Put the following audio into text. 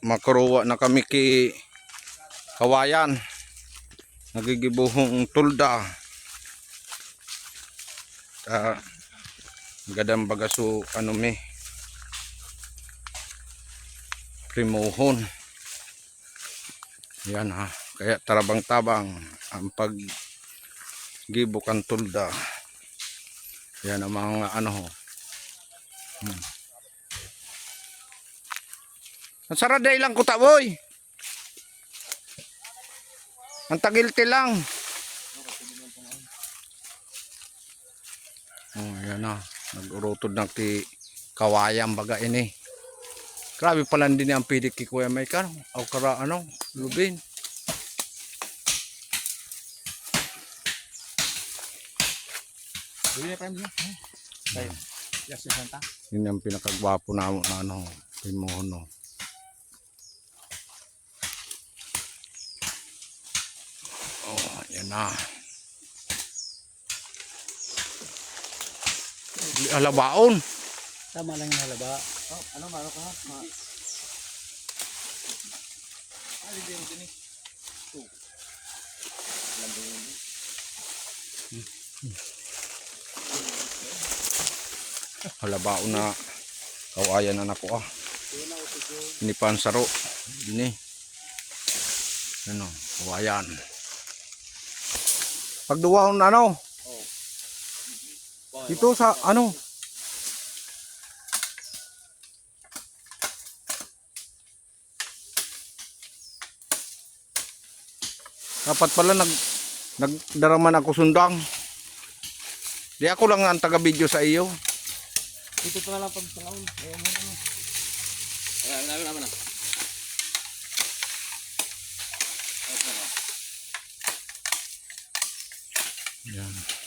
Makuruwa na kami ki kawayan. Nagigibuhong tulda. Gadang bagaso ano mi primuhon. Yan ha. Kaya tarabang-tabang ang paggibukan tulda. Yan ang mga ano ho. Ang saraday lang ko taboy. Ang tagilti lang. Oh, yan na. Nag-urutod na ti kawayan baga ini. Grabe pala din ang pidik ki Kuya Mike. O kara ano, lubin. Yun ang pinakagwapo na ano, Pimono. Oh, yan na. Halabaon. Tama lang yung halaba. Oh, ano maro ka ha? Ali din din. Halabaon na kawayan na nako ah. Ini pansaro. Ini. Ano, kawayan. Pagduwahon na ano? Dito sa ano? Dapat pala nagdaraman ako sundang. Di ako lang ang taga-video sa iyo. Dito pa na lang pag sangaon. Ayan, naman na. Yan.